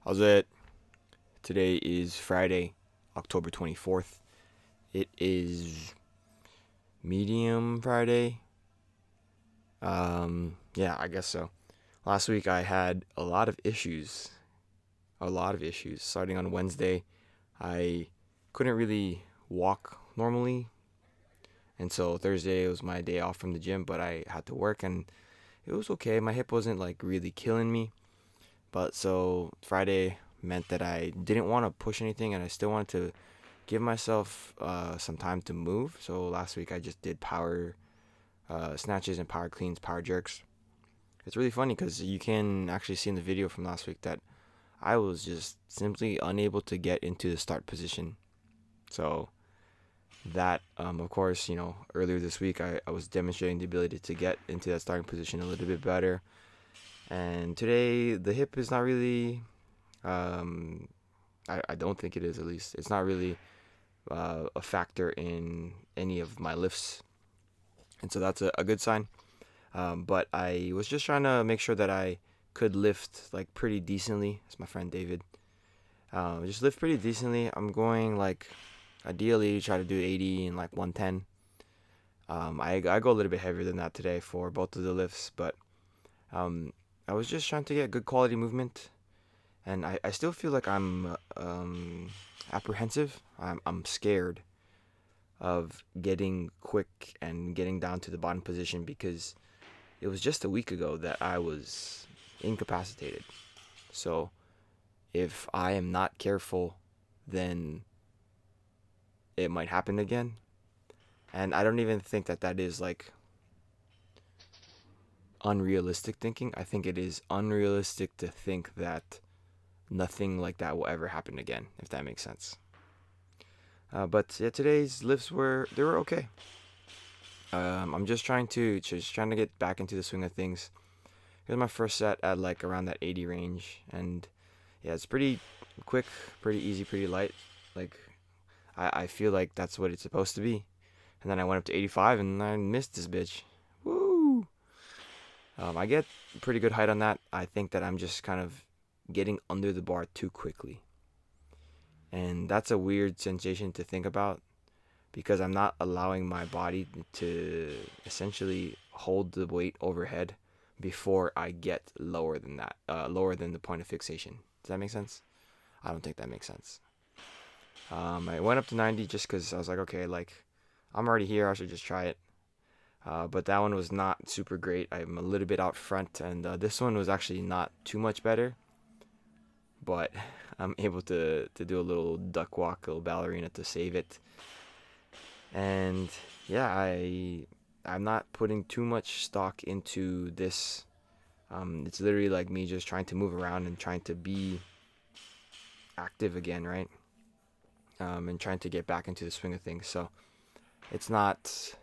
How's it? Today is Friday, October 24th. It is medium Friday. Yeah, I guess so. Last week I had a lot of issues. A lot of issues. Starting on Wednesday, I couldn't really walk normally. And so Thursday was my day off from the gym, but I had to work and it was okay. My hip wasn't like really killing me. But so Friday meant that I didn't want to push anything and I still wanted to give myself some time to move. So last week I just did power snatches and power cleans, power jerks. It's really funny because you can actually see in the video from last week that I was just simply unable to get into the start position. So that, of course, earlier this week I was demonstrating the ability to get into that starting position a little bit better. And today the hip is not really, um, I don't think it is at least. It's not really a factor in any of my lifts, and so that's a good sign. But I was just trying to make sure that I could lift like pretty decently. It's my friend David. Just lift pretty decently. I'm going like ideally try to do 80 and like 110. I go a little bit heavier than that today for both of the lifts, but um, I was just trying to get good quality movement, and I still feel like I'm apprehensive. I'm scared of getting quick and getting down to the bottom position because it was just a week ago that I was incapacitated. So if I am not careful, then it might happen again. And I don't even think that that is like unrealistic thinking. I think it is unrealistic to think that nothing like that will ever happen again, if that makes sense. But yeah, today's lifts were okay. I'm just trying to get back into the swing of things. Here's my first set at like around that 80 range, and yeah, it's pretty quick, pretty easy, pretty light. Like I feel like that's what it's supposed to be. And then I went up to 85, and I missed this bitch. Woo! I get pretty good height on that. I think that I'm just kind of getting under the bar too quickly, and that's a weird sensation to think about because I'm not allowing my body to essentially hold the weight overhead before I get lower than that, lower than the point of fixation. Does that make sense? I don't think that makes sense. I went up to 90 just because I was like, okay, like I'm already here, I should just try it. But that one was not super great. I'm a little bit out front, and this one was actually not too much better. But I'm able to do a little duck walk, a little ballerina to save it. And yeah, I'm not putting too much stock into this. It's literally like me just trying to move around and trying to be active again, right? And trying to get back into the swing of things. So it's not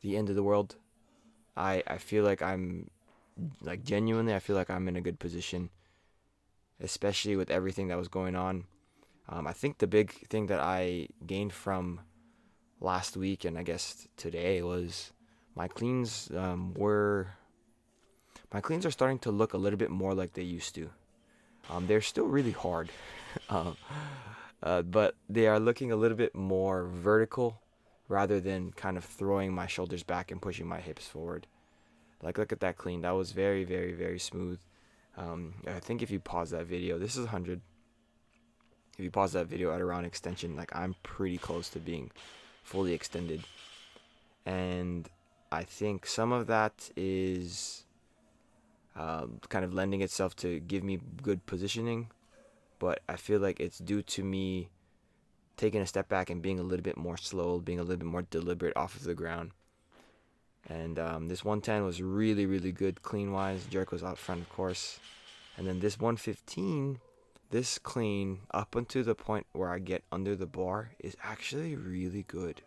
the end of the world. I feel like I'm like genuinely I feel like I'm in a good position, especially with everything that was going on. I think the big thing that I gained from last week and I guess today was my cleans were my cleans are starting to look a little bit more like they used to. They're still really hard, um, but they are looking a little bit more vertical rather than kind of throwing my shoulders back and pushing my hips forward. Like, look at that clean. That was very, very, very smooth. I think if you pause that video, this is 100. If you pause that video at around extension, like I'm pretty close to being fully extended. And I think some of that is kind of lending itself to give me good positioning, but I feel like it's due to me taking a step back and being a little bit more slow, being a little bit more deliberate off of the ground. And this 110 was really, really good clean wise. Jerk was out front, of course. And then this 115, this clean up until the point where I get under the bar is actually really good.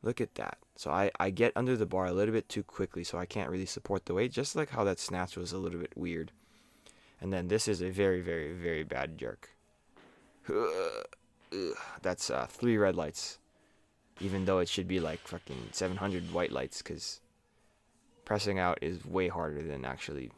Look at that. So I get under the bar a little bit too quickly, so I can't really support the weight, just like how that snatch was a little bit weird. And then this is a very, very, very bad jerk. That's 3 red lights, even though it should be like fucking 700 white lights, because pressing out is way harder than actually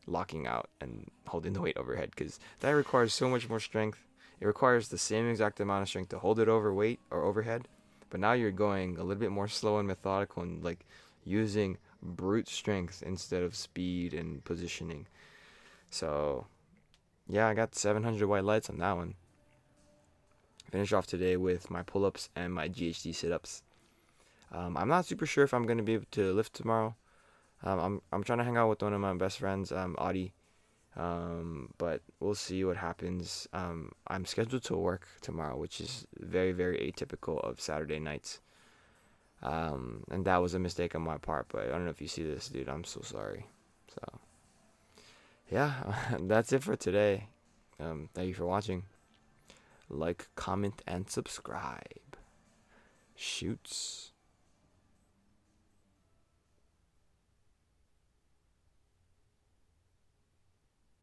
locking out and holding the weight overhead, because that requires so much more strength. It requires the same exact amount of strength to hold it over weight or overhead, but now you're going a little bit more slow and methodical and like using brute strength instead of speed and positioning. So yeah, I got 700 white lights on that one. Finish off today with my pull-ups and my GHD sit-ups. I'm not super sure if I'm gonna be able to lift tomorrow. I'm trying to hang out with one of my best friends, Audie. But we'll see what happens. I'm scheduled to work tomorrow, which is very, very atypical of Saturday nights. And that was a mistake on my part, but I don't know if you see this, dude. I'm so sorry. So, yeah, that's it for today. Thank you for watching. Like, comment, and subscribe. Shoots.